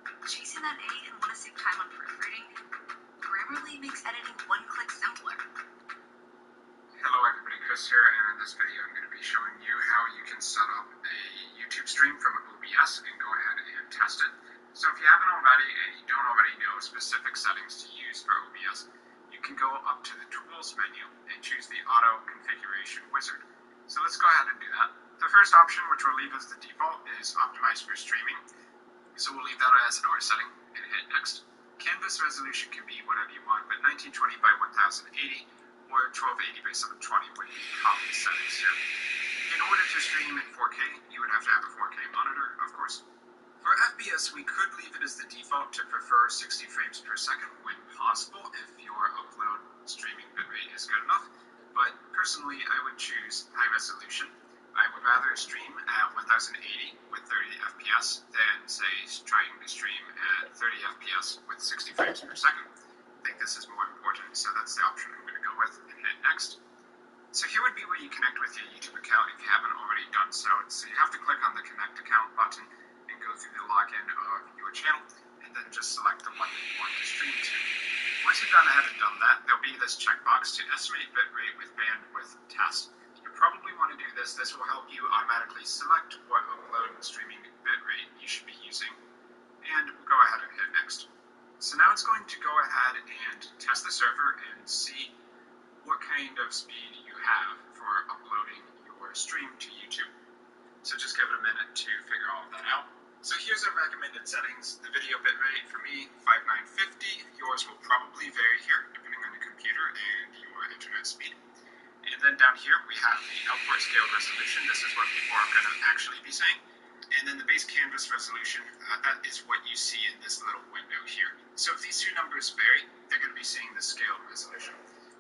Chasing that A and want to save time on proofreading? Grammarly makes editing one click simpler. Hello everybody, Chris here, and in this video I'm going to be showing you how you can set up a YouTube stream from OBS and go ahead and test it. So if you haven't already and you don't already know specific settings to use for OBS, you can go up to the Tools menu and choose the Auto Configuration Wizard. So let's go ahead and do that. The first option, which we'll leave as the default, is Optimize for Streaming. So we'll leave that as an R setting and hit Next. Canvas resolution can be whatever you want, but 1920 by 1080 or 1280 by 720 would be common settings here. In order to stream in 4K, you would have to have a 4K monitor, of course. For FPS, we could leave it as the default to prefer 60 frames per second when possible if your upload streaming bitrate is good enough, but personally I would choose high resolution. I would rather stream at 1080 with 30 FPS than, say, trying to stream at 30 FPS with 60 frames per second. I think this is more important, so that's the option I'm going to go with and hit Next. So here would be where you connect with your YouTube account if you haven't already done so. So you have to click on the Connect Account button and go through the login of your channel, and then just select the one that you want to stream to. Once you've gone ahead and done that, there'll be this checkbox to estimate bitrate with bandwidth test. You probably want to do this. This will help you automatically select what upload and streaming bitrate you should be using. And we'll go ahead and hit Next. So now it's going to go ahead and test the server and see what kind of speed you have for uploading your stream to YouTube. So just give it a minute to figure all of that out. So here's our recommended settings. The video bitrate for me, 5950. Yours will probably vary here depending on your computer and your internet speed. And then down here we have the output scale resolution. This is what people are going to actually be saying. And then the base canvas resolution, that is what you see in this little window here. So if these two numbers vary, they're going to be seeing the scale resolution.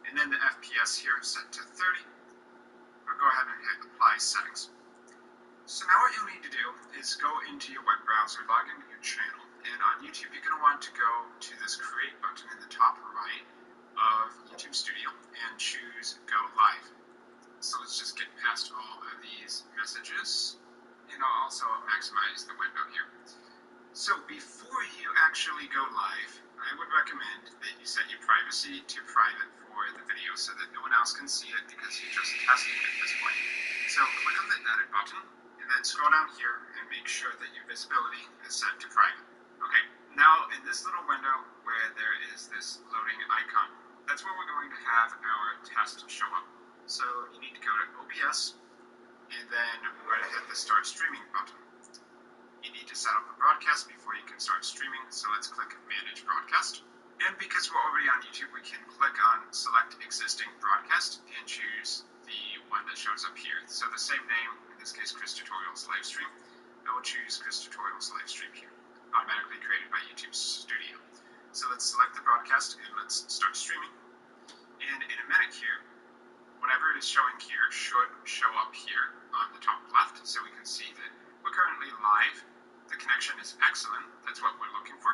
And then the FPS here is set to 30. We'll go ahead and hit Apply Settings. So now what you'll need to do is go into your web browser, log into your channel, and on YouTube you're going to want to go to this Create button in the top right of YouTube Studio and choose Go Live. So let's just get past all of these messages, and I'll also maximize the window here. So before you actually go live, I would recommend that you set your privacy to private for the video so that no one else can see it because you're just testing it at this point. So click on the Edit button and then scroll down here and make sure that your visibility is set to private. Okay, now in this little window where there is this loading icon, that's where we're going to have our test show up. So you need to go to OBS and then we're going to hit the Start Streaming button. You need to set up a broadcast before you can start streaming, so let's click Manage Broadcast. And because we're already on YouTube, we can click on Select Existing Broadcast and choose the one that shows up here. So the same name, in this case Chris Tutorials Livestream. I will choose Chris Tutorials Livestream here, automatically created by YouTube Studio. So let's select the broadcast and let's start streaming. And in a minute here, whatever is showing here should show up here on the top left, so we can see that we're currently live. The connection is excellent. That's what we're looking for.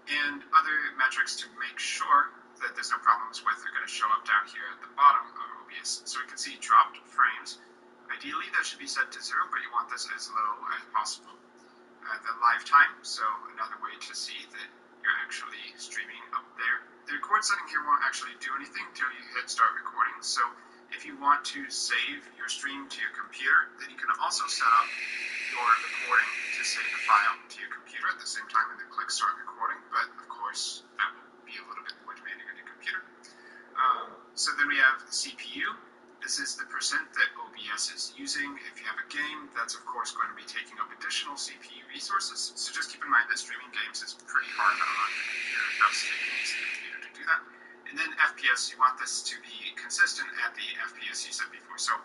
And other metrics to make sure that there's no problems with are going to show up down here at the bottom of OBS. So we can see dropped frames. Ideally, that should be set to 0, but you want this as low as possible. The live time, so another way to see that you're actually streaming up there. The record setting here won't actually do anything until you hit Start Recording. So if you want to save your stream to your computer, then you can also set up your recording to save the file to your computer at the same time and then click Start Recording, but of course that will be a little bit more demanding on your computer. So then we have the CPU. This is the percent that OBS is using. If you have a game, that's of course going to be taking up additional CPU resources, so just keep in mind that streaming games is pretty hard on your computer. It does take a CPU to do that. And then FPS, you want this to be consistent at the FPS you said before. So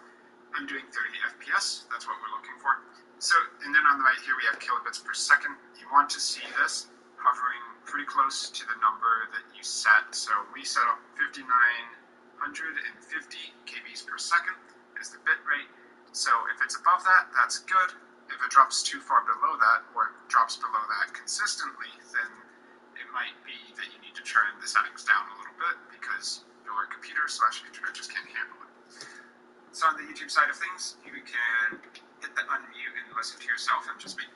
I'm doing 30 FPS, that's what we're looking for. So, and then on the right here we have kilobits per second. You want to see this hovering pretty close to the number that you set. So we set up 5950 kbs per second as the bit rate. So if it's above that, that's good. If it drops too far below that, or drops below that consistently, then it might be that you need to turn the settings down a little bit because your computer/internet just can't handle it. So on the YouTube side of things, you can hit the unmute and listen to yourself and just be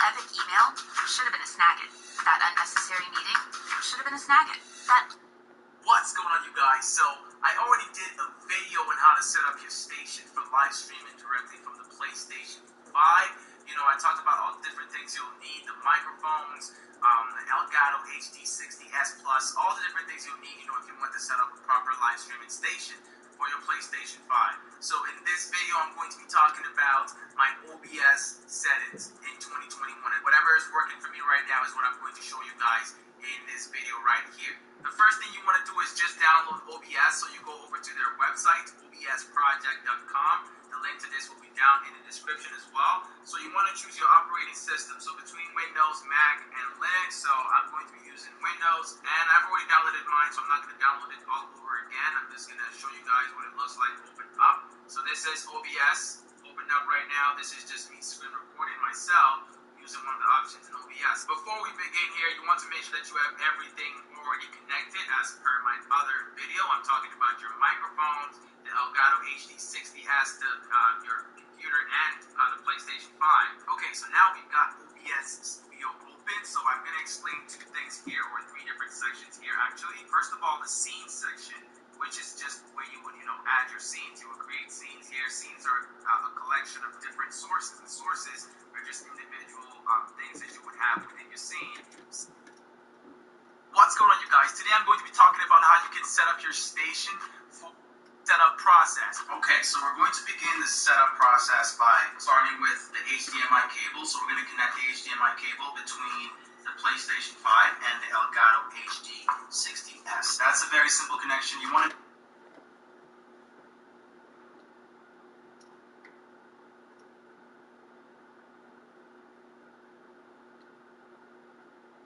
epic email should have been a Snagit. That unnecessary meeting should have been a Snagit. That... What's going on, you guys? So, I already did a video on how to set up your station for live streaming directly from the PlayStation 5. You know, I talked about all the different things you'll need, the microphones, the Elgato HD60S Plus, all the different things you'll need, you know, if you want to set up a proper live streaming station for your PlayStation 5. So, in this video, I'm going to be talking about my OBS settings in 2021. And whatever is working for me right now is what I'm going to show you guys in this video right here. The first thing you want to do is just download OBS, so you go over to their website, obsproject.com. The link to this will be down in the description as well. So you want to choose your operating system, so between Windows, Mac, and Linux. So I'm going to be using Windows, and I've already downloaded mine, so I'm not going to download it all over again. I'm just going to show you guys what it looks like open up. So this is OBS opened up right now. This is just me screen recording myself using one of the options in OBS. Before we begin here, you want to make sure that you have everything already connected as per my other video. I'm talking about your microphones, the Elgato HD60 has your computer and the PlayStation 5. Okay, so now we've got OBS Studio open, so I'm going to explain two things here, or three different sections here actually. First of all, the scene section, which is just where you would, add your scenes. You would create scenes here. Scenes are a collection of different sources, and sources are just individual things that you would have within your scene. What's going on, you guys? Today I'm going to be talking about how you can set up your station for setup process. Okay, so we're going to begin the setup process by starting with the HDMI cable. So we're going to connect the HDMI cable between the PlayStation 5 and the Elgato HD60S. That's a very simple connection. You want to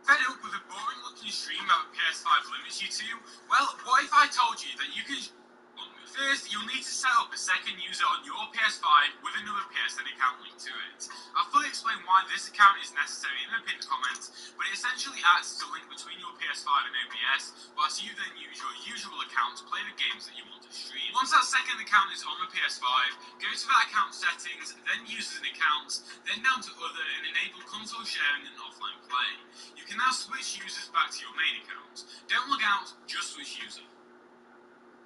fed up with a boring looking stream that the PS5 limits you to? Well, what if I told you that you can... First, you'll need to set up a second user on your PS5 with another PSN account linked to it. I'll fully explain why this account is necessary in the pinned comments, but it essentially acts as a link between your PS5 and OBS, whilst you then use your usual account to play the games that you want to stream. Once that second account is on the PS5, go to that account settings, then users and accounts, then down to other and enable console sharing and offline play. You can now switch users back to your main account. Don't log out, just switch user.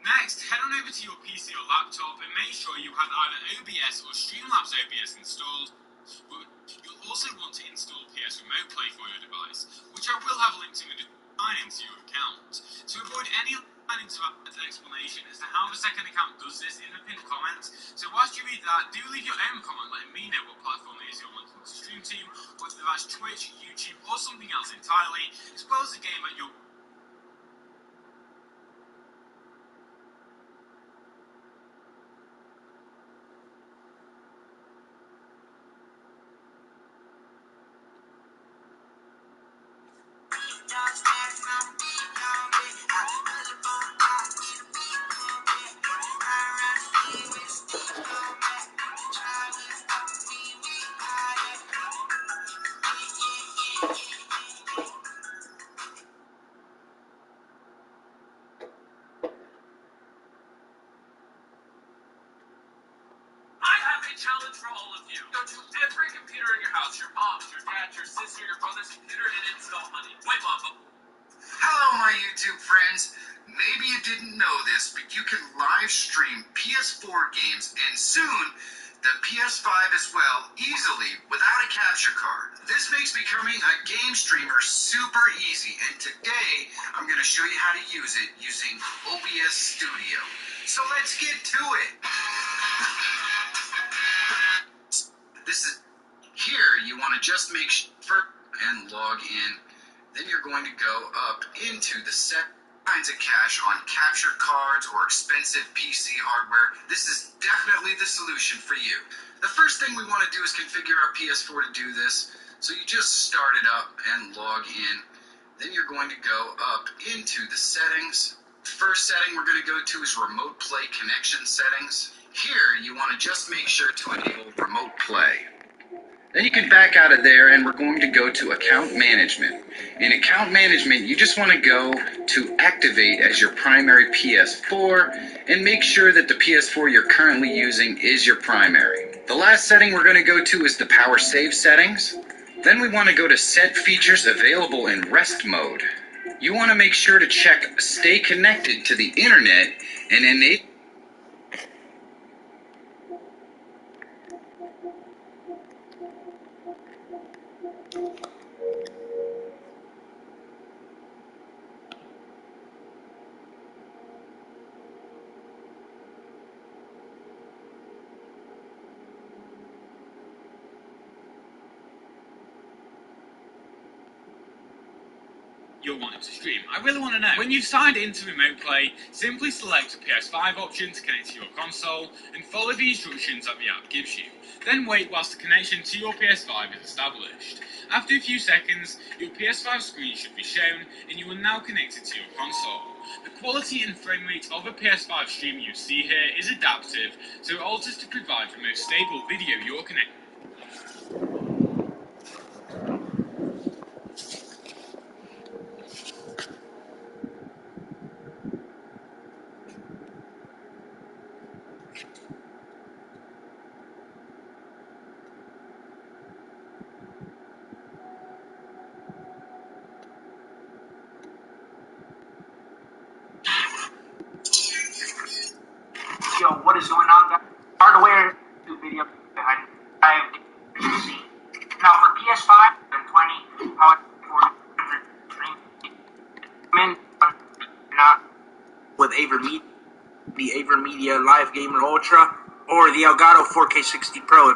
Next, head on over to your PC or laptop and make sure you have either OBS or Streamlabs OBS installed, but you'll also want to install PS Remote Play for your device, which I will have linked in the sign into your account. To avoid any uninterrupted explanation as to how the second account does this in the pinned comments, so whilst you read that, do leave your own comment letting me know what platform it is you're wanting to stream to, whether that's Twitch, YouTube, or something else entirely, as well as the game that you're... challenge for all of you. Go to every computer in your house, your mom's, your dad's, your sister, your brother's computer, and install Honey. Wait, Mom. Hello, my YouTube friends. Maybe you didn't know this, but you can live stream PS4 games and soon the PS5 as well, easily, without a capture card. This makes becoming a game streamer super easy, and today I'm going to show you how to use it using OBS Studio. So let's get to it. This is here. You want to just make sure and log in. Then you're going to go up into the set kinds of cache on capture cards or expensive PC hardware. This is definitely the solution for you. The first thing we want to do is configure our PS4 to do this. So you just start it up and log in. Then you're going to go up into the settings. First setting we're going to go to is remote play connection settings. Here you want to just make sure to enable remote play. Then you can back out of there and we're going to go to account management. In account management, you just want to go to activate as your primary PS4 and make sure that the PS4 you're currently using is your primary. The last setting we're going to go to is the power save settings. Then we want to go to Set Features Available in Rest Mode. You want to make sure to check Stay Connected to the Internet and enable. You're wanting to stream. I really want to know. When you've signed into Remote Play, simply select the PS5 option to connect to your console and follow the instructions that the app gives you. Then wait whilst the connection to your PS5 is established. After a few seconds, your PS5 screen should be shown and you are now connected to your console. The quality and frame rate of a PS5 stream you see here is adaptive, so it alters to provide the most stable video you're connected. Yo, what is going on, guys? Hardware video behind 5 scene. Now for PS5 and 20, how for stream not with Avermedia, the Avermedia Live Gamer Ultra, or the Elgato 4K60 Pro.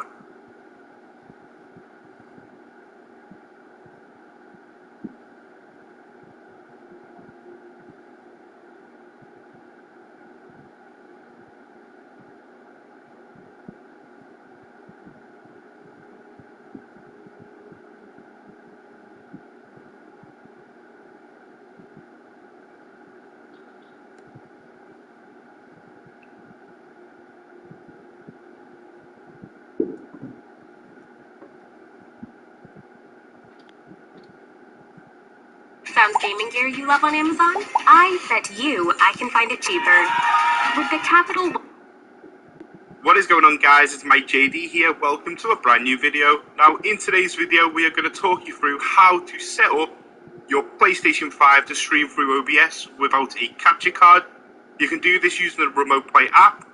Found gaming gear you love on Amazon? I bet I can find it cheaper. With the capital... What is going on, guys? It's Mike JD here. Welcome to a brand new video. Now, in today's video, we are going to talk you through how to set up your PlayStation 5 to stream through OBS without a capture card. You can do this using the Remote Play app.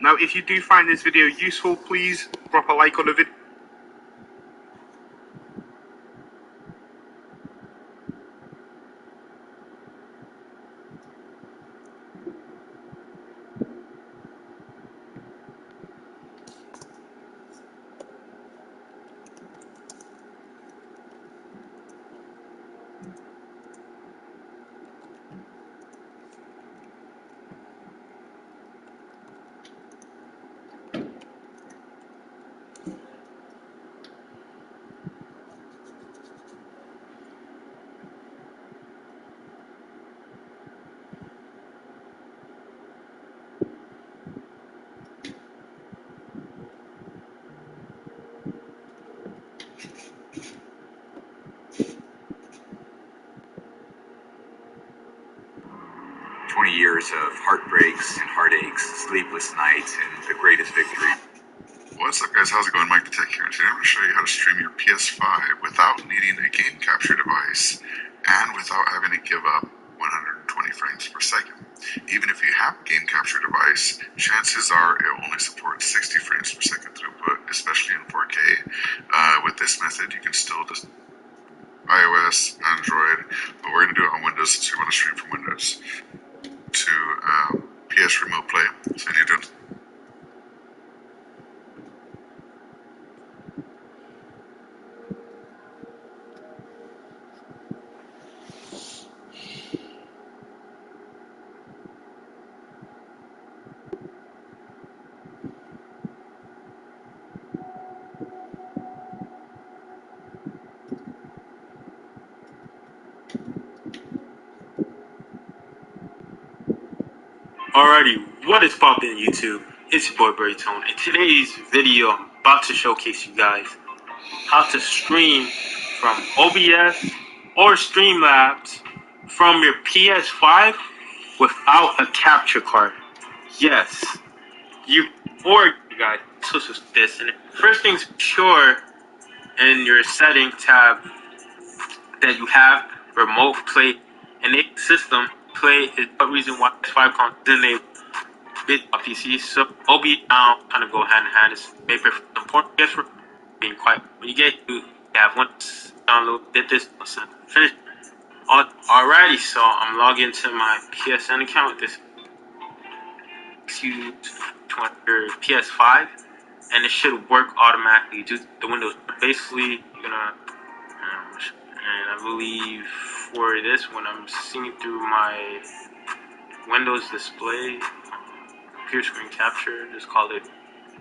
Now, if you do find this video useful, please drop a like on the video. Years of heartbreaks and heartaches, sleepless nights, and the greatest victory. What's up, guys? How's it going? Mike the Tech here. Today I'm going to show you how to stream your PS5 without needing a game capture device and without having to give up 120 frames per second. Even if you have a game capture device, chances are it only supports 60 frames per second throughput, especially in 4K. With this method, you can still just iOS, Android, but we're going to do it on Windows since we want to stream from Windows to PS Remote Play. So you need to Alrighty, what is poppin' YouTube? It's your boy Braytone. In today's video, I'm about to showcase you guys how to stream from OBS or Streamlabs from your PS5 without a capture card. Yes, you guys. So this, and first things sure in your settings tab that you have remote play and a system play is the reason why PS5 comes in a bit on PC. So OBS now kind of go hand in hand. It's maybe important, I guess, for being quiet. When you get to have one download, did this, finish. Alrighty, so I'm logged into my PSN account. This your PS5, and it should work automatically due to the Windows. Basically, you're gonna, and I believe for this, when I'm seeing through my Windows display, computer screen capture, just call it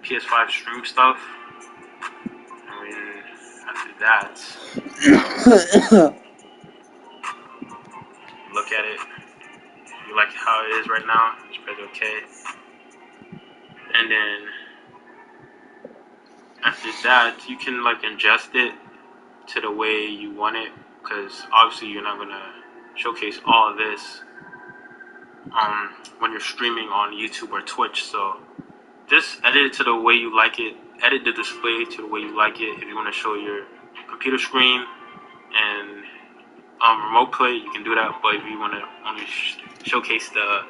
PS5 stream stuff. I mean, after that, look at it. You like how it is right now? Just press OK. And then after that, you can like ingest it to the way you want it, because obviously you're not gonna showcase all of this when you're streaming on YouTube or Twitch. So just edit it to the way you like it. Edit the display to the way you like it. If you want to show your computer screen and remote play, you can do that. But if you want to only showcase the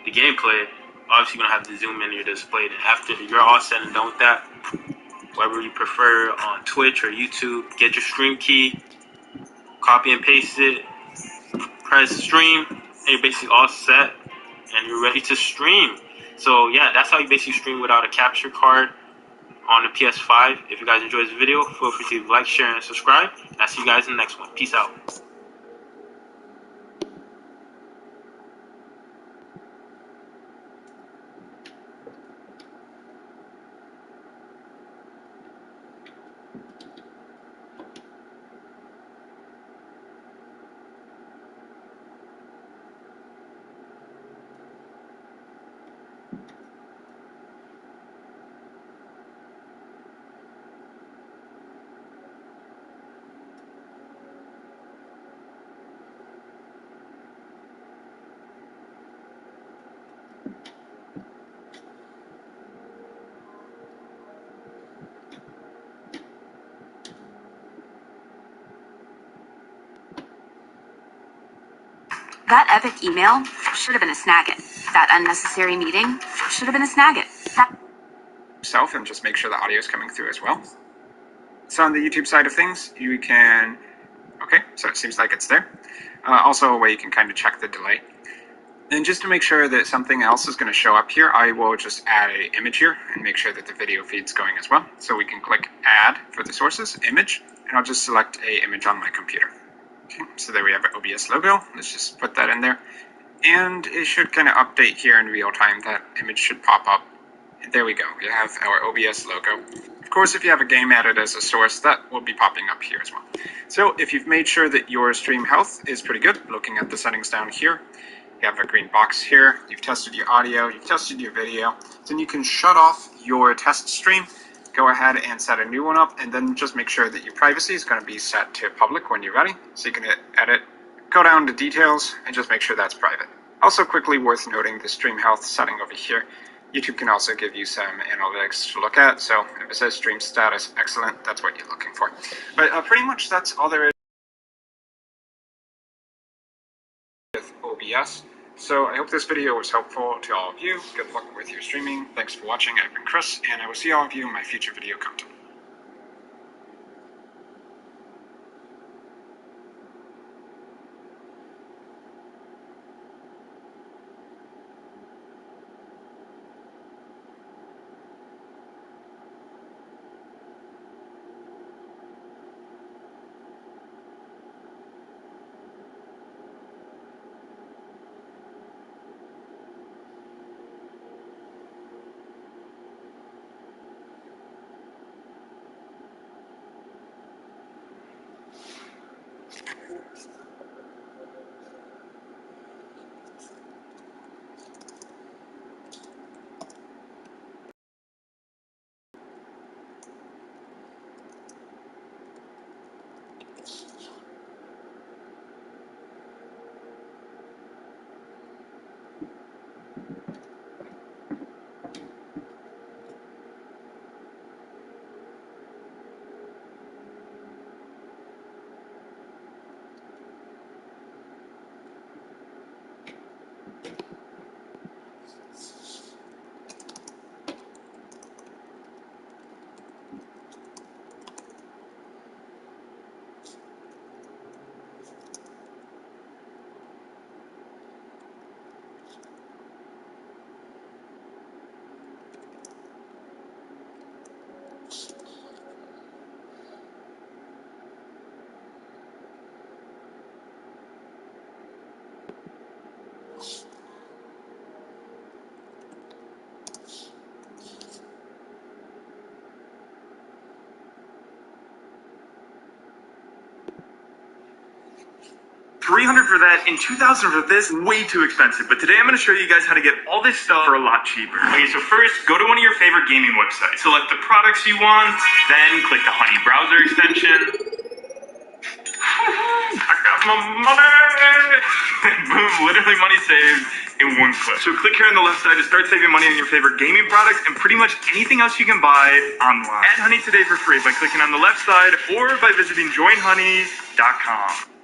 gameplay, obviously you're gonna have to zoom in your display. And after you're all said and done with that, whatever you prefer on Twitch or YouTube, get your stream key, copy and paste it, press stream, and you're basically all set and you're ready to stream. So yeah, that's how you basically stream without a capture card on the PS5. If you guys enjoyed this video, feel free to like, share, and subscribe. And I'll see you guys in the next one. Peace out. That epic email should have been a snagit. That unnecessary meeting should have been a snagit. Self and just make sure the audio is coming through as well. So on the YouTube side of things, you can, okay, so it seems like it's there. Also a way you can kind of check the delay. And just to make sure that something else is going to show up here, I will just add an image here and make sure that the video feed's going as well. So we can click add for the sources, image, and I'll just select a image on my computer. Okay, so there we have an OBS logo. Let's just put that in there. And it should kind of update here in real time. That image should pop up. And there we go. We have our OBS logo. Of course, if you have a game added as a source, that will be popping up here as well. So if you've made sure that your stream health is pretty good, looking at the settings down here, you have a green box here, you've tested your audio, you've tested your video, then you can shut off your test stream, go ahead and set a new one up, and then just make sure that your privacy is going to be set to public when you're ready. So you can hit edit, go down to details, and just make sure that's private. Also quickly worth noting the stream health setting over here. YouTube can also give you some analytics to look at, so if it says stream status excellent, that's what you're looking for. But pretty much that's all there is with OBS. So I hope this video was helpful to all of you. Good luck with your streaming. Thanks for watching. I've been Chris, and I will see all of you in my future video content. $300 for that and $2,000 for this, way too expensive. But today I'm going to show you guys how to get all this stuff for a lot cheaper. Okay, so first, go to one of your favorite gaming websites. Select the products you want, then click the Honey browser extension. I got my money! Boom, literally money saved in one click. So click here on the left side to start saving money on your favorite gaming products and pretty much anything else you can buy online. Add Honey today for free by clicking on the left side or by visiting joinhoneys.com.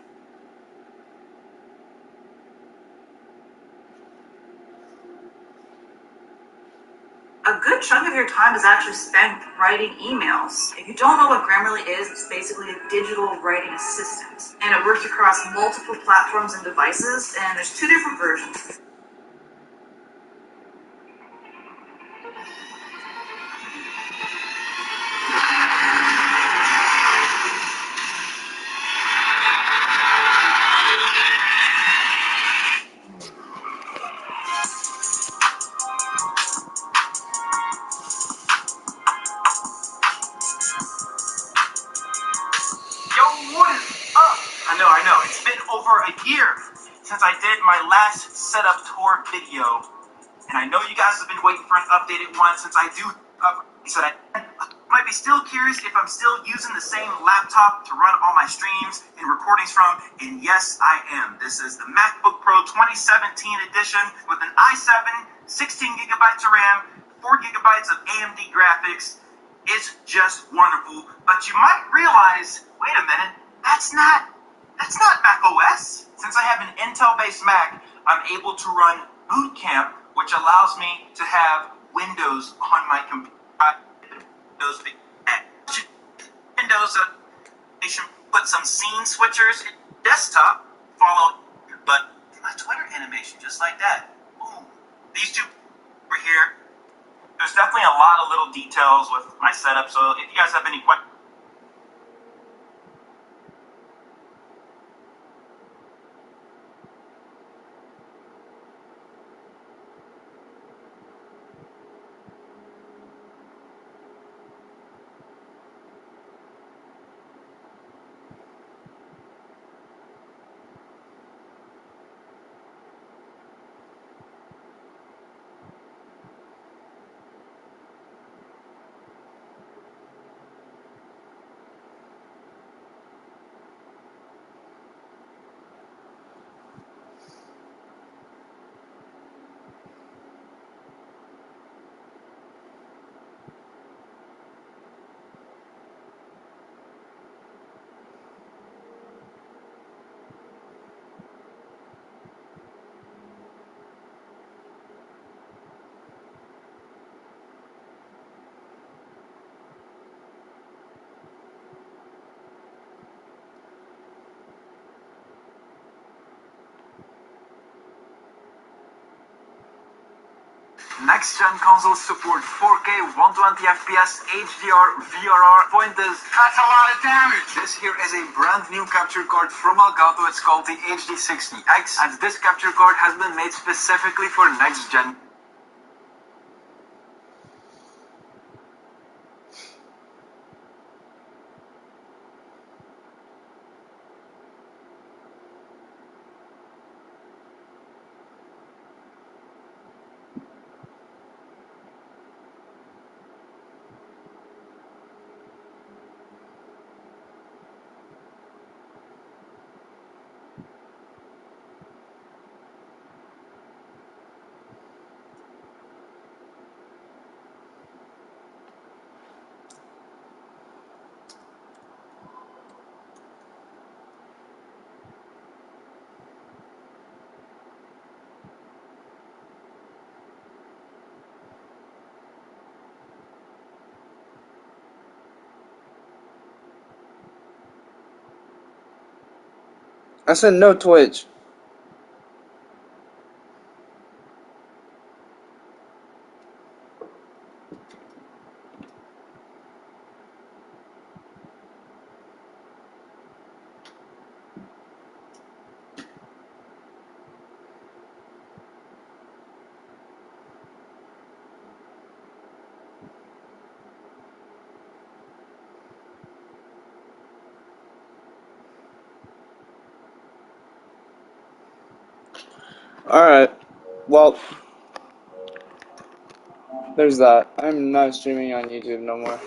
A good chunk of your time is actually spent writing emails. If you don't know what Grammarly is, it's basically a digital writing assistant. And it works across multiple platforms and devices, and there's 2 different versions. I know. It's been over a year since I did my last setup tour video. And I know you guys have been waiting for an updated one since I do so that might be still curious if I'm still using the same laptop to run all my streams and recordings from. And yes, I am. This is the MacBook Pro 2017 edition with an i7, 16 gigabytes of RAM, 4 gigabytes of AMD graphics. It's just wonderful. But you might realize, wait a minute, that's not Mac OS. Since I have an Intel-based Mac, I'm able to run Boot Camp, which allows me to have Windows on my computer. Windows, they should put some scene switchers in desktop, follow, but my Twitter animation, just like that. Boom. These two over here. There's definitely a lot of little details with my setup, so if you guys have any questions, Next-gen consoles support 4K, 120 FPS, HDR, VRR. Point is, that's a lot of damage. This here is a brand new capture card from Elgato. It's called the HD60X, and this capture card has been made specifically for next-gen. I said no Twitch. Alright. Well, there's that. I'm not streaming on YouTube no more.